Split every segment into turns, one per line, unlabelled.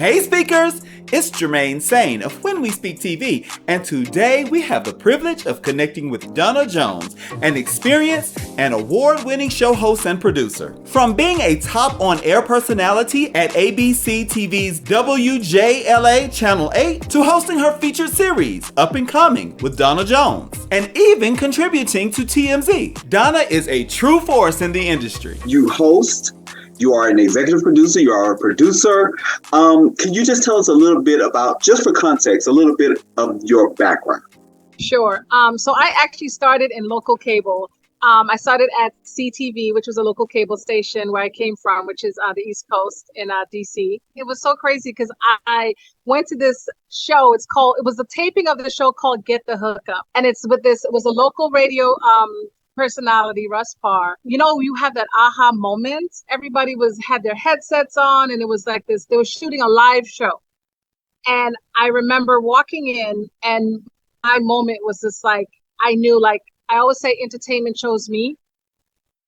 Hey speakers, it's Jermaine Sain of When We Speak TV, and today we have the privilege of connecting with Donna Jones, an experienced and award-winning show host and producer. From being a top on-air personality at ABC TV's WJLA Channel 8 to hosting her featured series, Up and Coming with Donna Jones, and even contributing to TMZ, Donna is a true force in the industry.
You host. You are an executive producer. You are a producer. Can you just tell us a little bit about, just for context, a little bit of your background?
Sure. So I actually started in local cable. I started at CTV, which was a local cable station where I came from, which is the East Coast in DC. It was so crazy because I went to this show. It was a taping of the show called Get the Hookup. And it was a local radio personality, Russ Parr. You know, you have that aha moment. Everybody had their headsets on, and it was like this. They were shooting a live show, and I remember walking in, and my moment was just like, I knew, like I always say, entertainment chose me,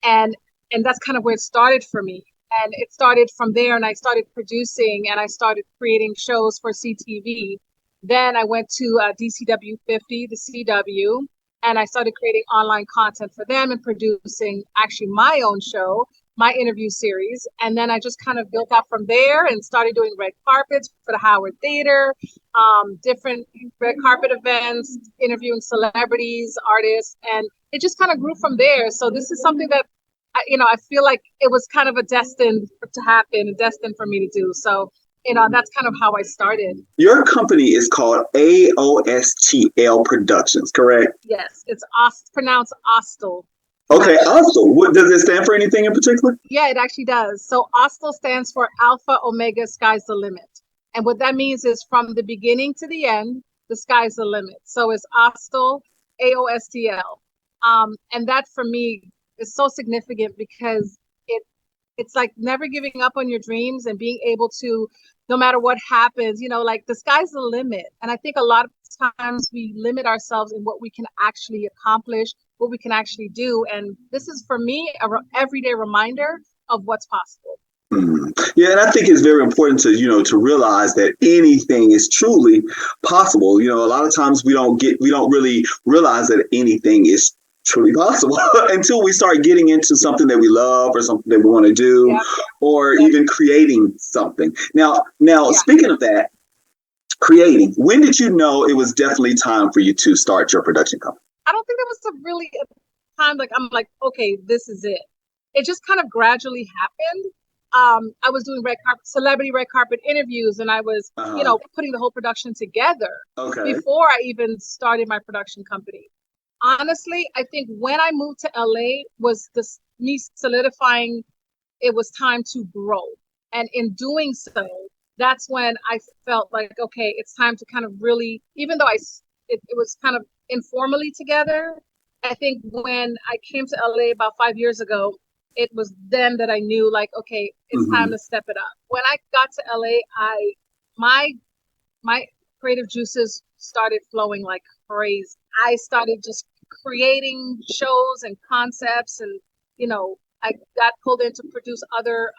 and that's kind of where it started for me. And it started from there, and I started producing, and I started creating shows for CTV. Then I went to DCW 50, the CW. And I started creating online content for them and producing actually my own show, my interview series. And then I just kind of built out from there and started doing red carpets for the Howard Theater, different red carpet events, interviewing celebrities, artists, and it just kind of grew from there. So this is something that, I feel like it was kind of destined to happen, destined for me to do. So that's kind of how I started.
Your company is called AOSTL Productions, correct?
Yes, it's pronounced Ostel.
Okay, Ostel. What does it stand for? Anything in particular?
Yeah, it actually does. So Ostel stands for Alpha Omega Sky's the Limit. And what that means is from the beginning to the end, the sky's the limit. So it's Ostel, AOSTL. And that for me is so significant because it's like never giving up on your dreams and being able to, no matter what happens, like the sky's the limit. And I think a lot of times we limit ourselves in what we can actually accomplish, what we can actually do. And this is, for me, a everyday reminder of what's possible.
Yeah, and I think it's very important to realize that anything is truly possible. A lot of times we don't really realize that anything is truly possible until we start getting into something that we love or something that we want to do, or even creating something. Now, speaking of that, creating, when did you know it was definitely time for you to start your production company?
I don't think there was really a time I'm like, okay, this is it. It just kind of gradually happened. I was doing celebrity red carpet interviews, and I was, putting the whole production together before I even started my production company. Honestly, I think when I moved to LA was me solidifying it was time to grow. And in doing so, that's when I felt like, okay, it's time to kind of really, even though it was kind of informally together, I think when I came to LA about 5 years ago, it was then that I knew, like, okay, it's time to step it up. When I got to LA, my creative juices started flowing like crazy. I started just creating shows and concepts, and I got pulled in to produce other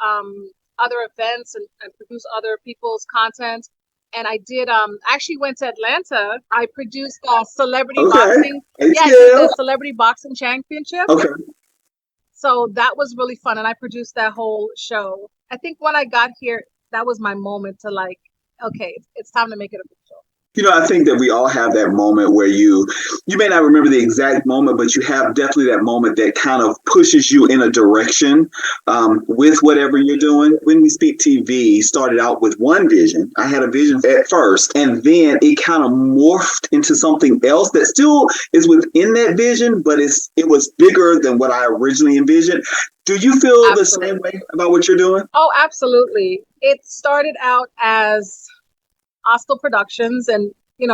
events and produce other people's content. And I did actually went to Atlanta. I produced celebrity boxing. The Celebrity Boxing Championship. Okay. So that was really fun, and I produced that whole show. I think when I got here, that was my moment to like, okay, it's time to make it official.
I think that we all have that moment where you may not remember the exact moment, but you have definitely that moment that kind of pushes you in a direction with whatever you're doing. When We Speak TV started out with one vision. I had a vision at first, and then it kind of morphed into something else that still is within that vision, but it was bigger than what I originally envisioned. Do you feel the same way about what you're doing?
Oh, absolutely. It started out as Ostel Productions and,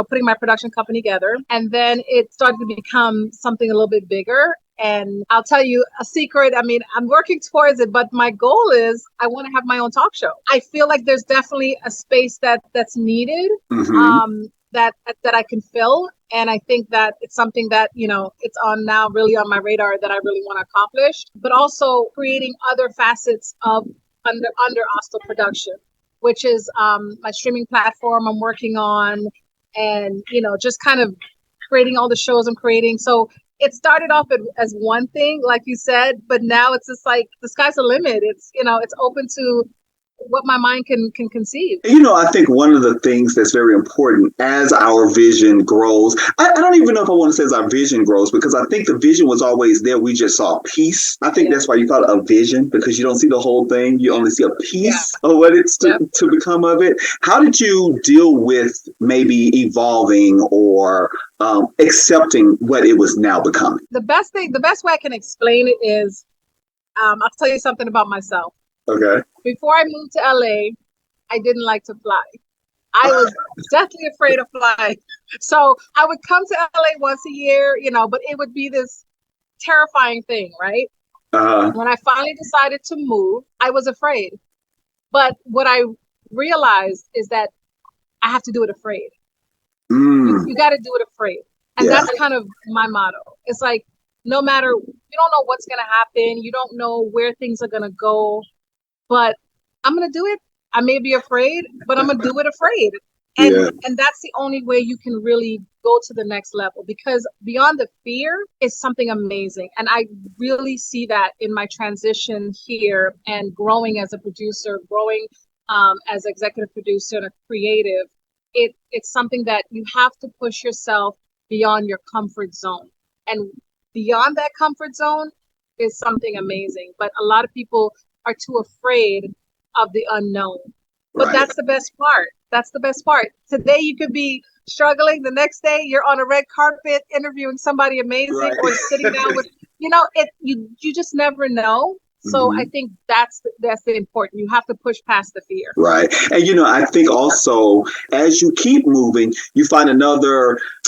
putting my production company together. And then it started to become something a little bit bigger. And I'll tell you a secret. I mean, I'm working towards it, but my goal is I want to have my own talk show. I feel like there's definitely a space that's needed, that I can fill. And I think that it's something that, it's on really on my radar that I really want to accomplish, but also creating other facets of under Ostel Production. which is my streaming platform I'm working on, and just kind of creating all the shows I'm creating. So it started off as one thing, like you said, but now it's just like the sky's the limit. It's open to what my mind can conceive.
I think one of the things that's very important as our vision grows, I don't even know if I want to say as our vision grows, because I think the vision was always there. We just saw a piece. I think that's why you call it a vision, because you don't see the whole thing. You only see a piece of what it's to become of it. How did you deal with maybe evolving or accepting what it was now becoming?
The best way I can explain it is, I'll tell you something about myself.
Okay.
Before I moved to LA, I didn't like to fly. I was deathly afraid of flying. So I would come to LA once a year, but it would be this terrifying thing, right? When I finally decided to move, I was afraid. But what I realized is that I have to do it afraid. You got to do it afraid. And that's kind of my motto. It's like, no matter, you don't know what's going to happen. You don't know where things are going to go. But I'm going to do it. I may be afraid, but I'm going to do it afraid. And that's the only way you can really go to the next level, because beyond the fear is something amazing. And I really see that in my transition here and growing as a producer, growing as executive producer and a creative. It's something that you have to push yourself beyond your comfort zone. And beyond that comfort zone is something amazing. But a lot of people are too afraid of the unknown. But that's the best part. That's the best part. Today you could be struggling. The next day you're on a red carpet interviewing somebody amazing or sitting down with, you just never know. So I think that's the important. You have to push past the fear.
Right. And, I think also as you keep moving, you find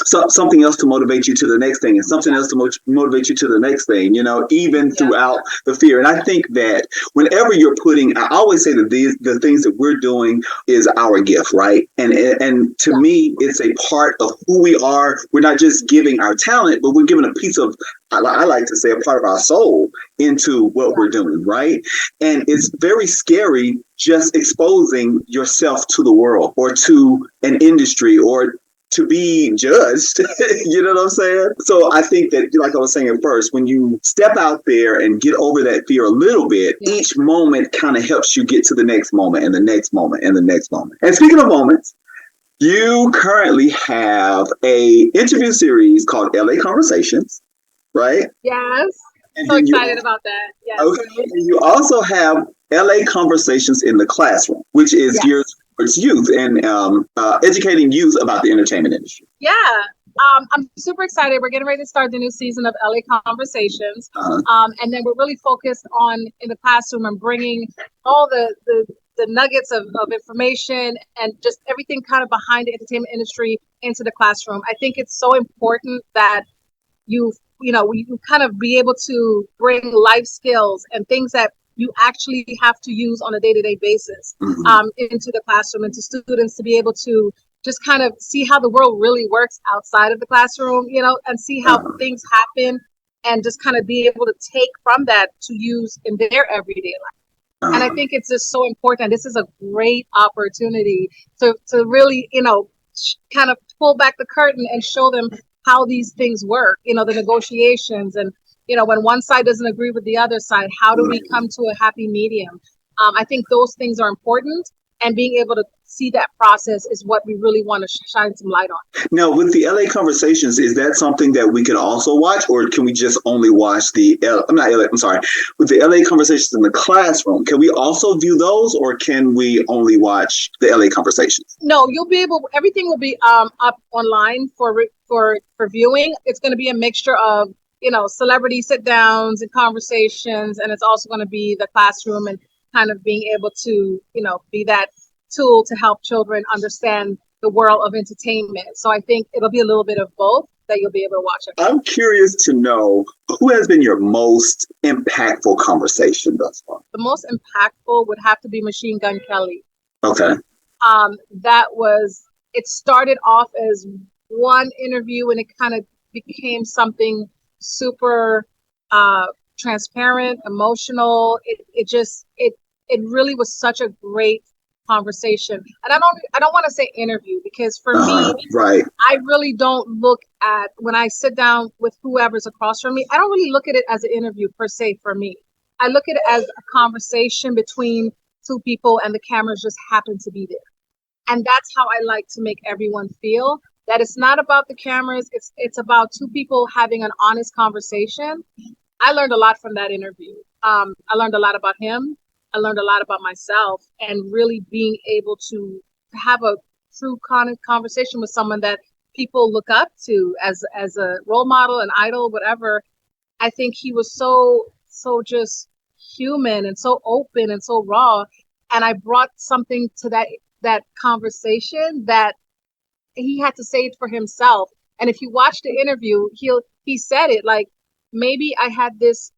something else to motivate you to the next thing, and something else to motivate you to the next thing, even throughout the fear. And I think that whenever you're I always say that the things that we're doing is our gift, right? And to me, it's a part of who we are. We're not just giving our talent, but we're giving a piece of, I like to say, a part of our soul into what we're doing, right? And it's very scary just exposing yourself to the world or to an industry or to be judged. You know what I'm saying? So I think that, like I was saying at first, when you step out there and get over that fear a little bit, each moment kind of helps you get to the next moment and the next moment and the next moment. And speaking of moments, you currently have a interview series called LA Conversations, right?
Yes. And so excited about that. Yes.
Okay. And you also have LA Conversations in the Classroom, which is geared towards youth and educating youth about the entertainment industry.
Yeah. I'm super excited. We're getting ready to start the new season of LA Conversations. And then we're really focused on in the classroom and bringing all the nuggets of information and just everything kind of behind the entertainment industry into the classroom. I think it's so important that you kind of be able to bring life skills and things that you actually have to use on a day-to-day basis into the classroom, and to students to be able to just kind of see how the world really works outside of the classroom, and see how things happen, and just kind of be able to take from that to use in their everyday life. And I think it's just so important. This is a great opportunity to really, kind of pull back the curtain and show them how these things work, the negotiations, and, when one side doesn't agree with the other side, how do we come to a happy medium? I think those things are important, and being able to see that process is what we really want to shine some light on.
Now, with the LA Conversations, is that something that we can also watch, or can we just only watch with the LA Conversations in the Classroom? Can we also view those, or can we only watch the LA Conversations?
No, everything will be up online for viewing. It's going to be a mixture of, celebrity sit downs and conversations, and it's also going to be the classroom and kind of being able to, be that tool to help children understand the world of entertainment. So I think it'll be a little bit of both that you'll be able to watch it.
I'm curious to know, who has been your most impactful conversation thus far?
The most impactful would have to be Machine Gun Kelly.
Okay.
It started off as one interview, and it kind of became something super transparent, emotional. It really was such a great conversation. And I don't want to say interview, because for me,
right.
I really don't look at, when I sit down with whoever's across from me, I don't really look at it as an interview per se for me. I look at it as a conversation between two people, and the cameras just happen to be there. And that's how I like to make everyone feel, that it's not about the cameras. It's about two people having an honest conversation. I learned a lot from that interview. I learned a lot about him. I learned a lot about myself, and really being able to have a true conversation with someone that people look up to as a role model, an idol, whatever. I think he was so just human and so open and so raw. And I brought something to that conversation that he had to say it for himself. And if you watch the interview, he said it like, maybe I had this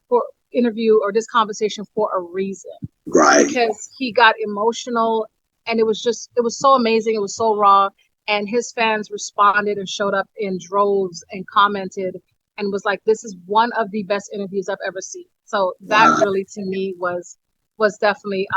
for interview or this conversation for a reason.
Right.
Because he got emotional, and it was so amazing. It was so raw. And his fans responded and showed up in droves and commented and was like, this is one of the best interviews I've ever seen. So that really, to me, was definitely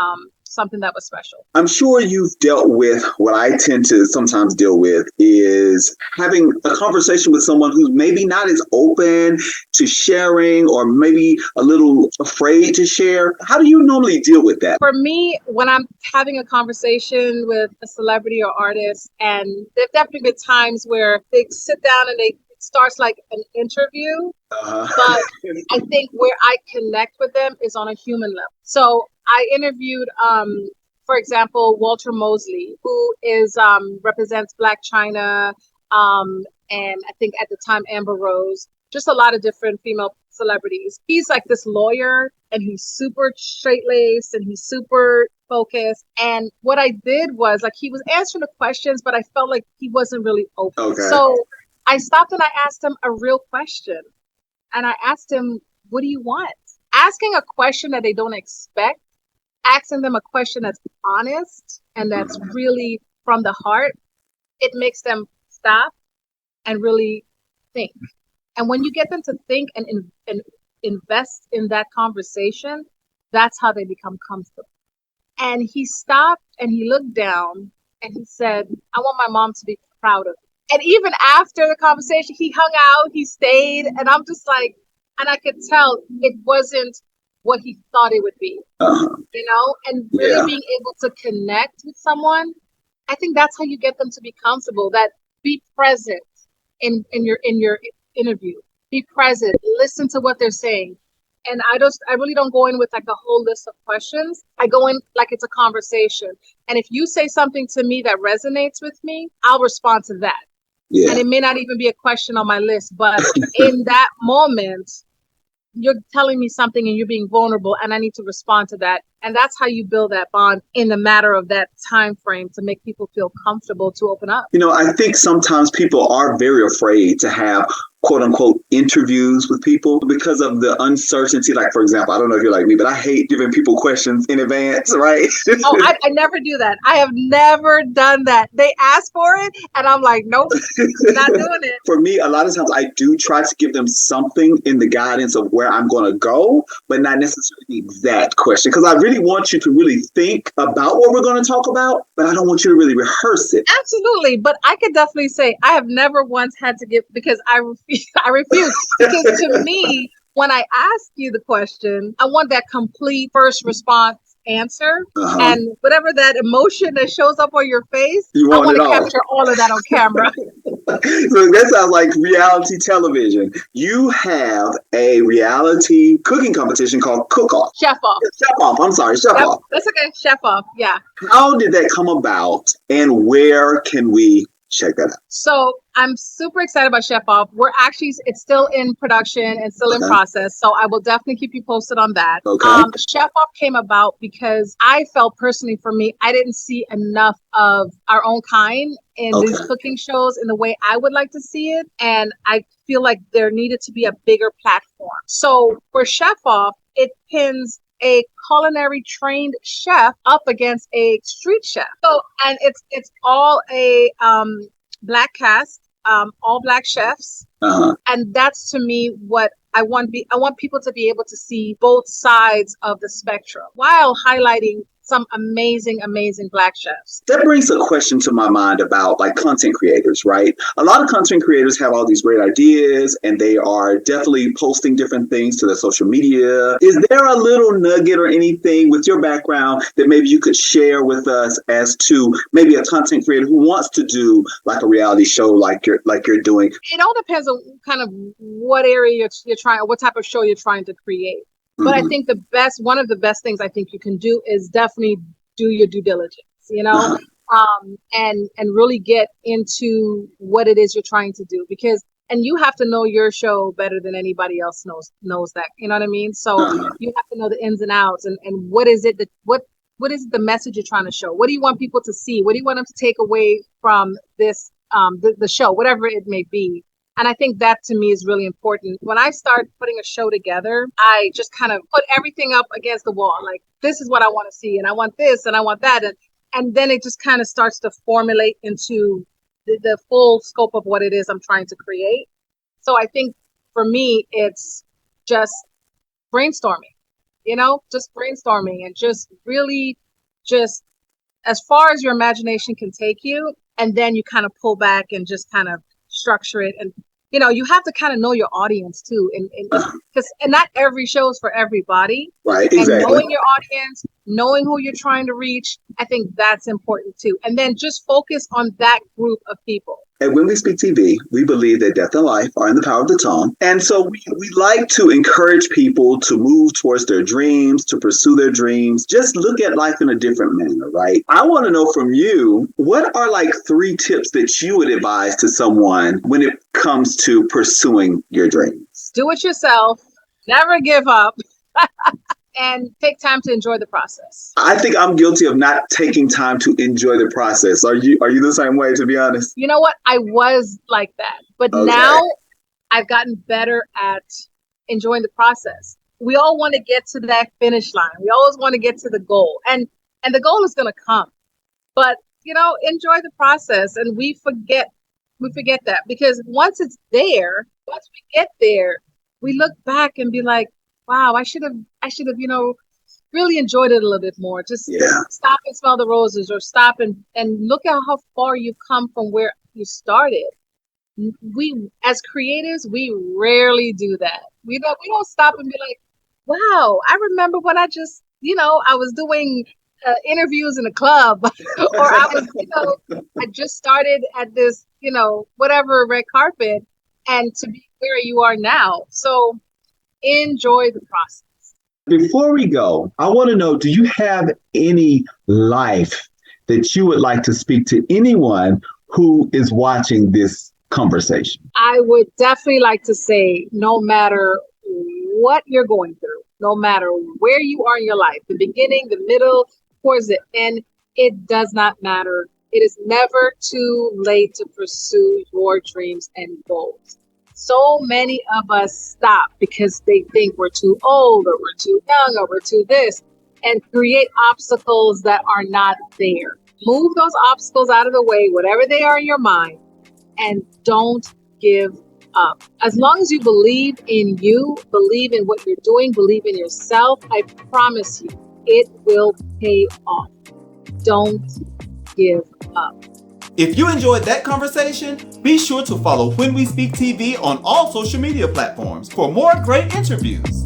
something that was special.
I'm sure you've dealt with what I tend to sometimes deal with, is having a conversation with someone who's maybe not as open to sharing, or maybe a little afraid to share. How do you normally deal with that?
For me, when I'm having a conversation with a celebrity or artist, and there've definitely been times where they sit down and it starts like an interview, but I think where I connect with them is on a human level. So I interviewed, for example, Walter Mosley, who is represents Black China, and I think at the time Amber Rose, just a lot of different female celebrities. He's like this lawyer, and he's super straight-laced, and he's super focused. And what I did was, like, he was answering the questions, but I felt like he wasn't really open.
Okay.
So I stopped and I asked him a real question. And I asked him, what do you want? Asking a question that they don't expect, asking them a question that's honest and that's really from the heart, it makes them stop and really think. And when you get them to think and invest in that conversation, that's how they become comfortable. And he stopped and he looked down and he said, I want my mom to be proud of me. And even after the conversation, he hung out, he stayed, and I'm just like, and I could tell it wasn't what he thought it would be, you know, and really being able to connect with someone. I think that's how you get them to be comfortable, that be present in your interview, be present, listen to what they're saying. And I really don't go in with like a whole list of questions. I go in like it's a conversation. And if you say something to me that resonates with me, I'll respond to that. Yeah. And it may not even be a question on my list, but in that moment, you're telling me something and you're being vulnerable, and I need to respond to that. And that's how you build that bond in the matter of that time frame, to make people feel comfortable to open up.
You know, I think sometimes people are very afraid to have quote unquote interviews with people because of the uncertainty. Like, for example, I don't know if you're like me, but I hate giving people questions in advance, right?
I never do that. I have never done that. They ask for it and I'm like, nope, not doing it.
For me, a lot of times I do try to give them something in the guidance of where I'm going to go, but not necessarily the exact question, because I really want you to really think about what we're going to talk about, but I don't want you to really rehearse it.
Absolutely. But I could definitely say I have never once had to give, because I refuse. Because to me, when I ask you the question, I want that complete first response answer. And whatever that emotion that shows up on your face, I want to capture all of that on camera.
So that sounds like reality television. You have a reality cooking competition called Cook Off.
Chef Off.
Chef Off. I'm sorry, Chef Off.
That's okay. Chef Off. Yeah.
How did that come about, and where can we check that out?
So I'm super excited about Chef Off. It's still in production and still in process. So I will definitely keep you posted on that. Chef Off came about because I felt personally, for me, I didn't see enough of our own kind in these cooking shows in the way I would like to see it. And I feel like there needed to be a bigger platform. So for Chef Off, it pins a culinary trained chef up against a street chef. So, and it's all a Black cast, all Black chefs. And that's, to me, what I want people to be able to see both sides of the spectrum while highlighting some amazing, amazing Black chefs.
That brings a question to my mind about like content creators, right? A lot of content creators have all these great ideas and they are definitely posting different things to their social media. Is there a little nugget or anything with your background that maybe you could share with us as to maybe a content creator who wants to do like a reality show like you're doing?
It all depends on kind of what area you're trying, what type of show you're trying to create. But I think one of the best things I think you can do is definitely do your due diligence, and really get into what it is you're trying to do, and you have to know your show better than anybody else knows that, you know what I mean? So you have to know the ins and outs and what is it what is the message you're trying to show? What do you want people to see? What do you want them to take away from this, the show, whatever it may be? And I think that to me is really important. When I start putting a show together, I just kind of put everything up against the wall. Like, this is what I want to see, and I want this, and I want that. And then it just kind of starts to formulate into the full scope of what it is I'm trying to create. So I think for me, it's just brainstorming, just brainstorming and just really just as far as your imagination can take you. And then you kind of pull back and just kind of structure it. And you have to kind of know your audience too, and not every show is for everybody.
Right, exactly.
And knowing your audience, knowing who you're trying to reach, I think that's important too. And then just focus on that group of people.
At When We Speak TV, we believe that death and life are in the power of the tongue. And so we like to encourage people to move towards their dreams, to pursue their dreams, just look at life in a different manner, right? I want to know from you, what are like 3 tips that you would advise to someone when it comes to pursuing your dreams?
Do it yourself, never give up. And take time to enjoy the process.
I think I'm guilty of not taking time to enjoy the process. Are you the same way, to be honest?
You know what? I was like that. But now I've gotten better at enjoying the process. We all want to get to that finish line. We always want to get to the goal. And the goal is going to come. But, enjoy the process. And we forget that, because once we get there, we look back and be like, wow, I should have, really enjoyed it a little bit more. Just stop and smell the roses, or stop and look at how far you've come from where you started. We, as creatives, we rarely do that. We don't stop and be like, wow, I remember when I just, I was doing interviews in a club, or I was, I just started at this, whatever red carpet, and to be where you are now. So enjoy the process.
Before we go, I want to know, do you have any life that you would like to speak to anyone who is watching this conversation?
I would definitely like to say, no matter what you're going through, no matter where you are in your life, the beginning, the middle, towards the end, it does not matter. It is never too late to pursue your dreams and goals. So many of us stop because they think we're too old, or we're too young, or we're too this, and create obstacles that are not there. Move those obstacles out of the way, whatever they are in your mind, and don't give up. As long as you believe in you, believe in what you're doing, believe in yourself, I promise you, it will pay off. Don't give up.
If you enjoyed that conversation, be sure to follow When We Speak TV on all social media platforms for more great interviews.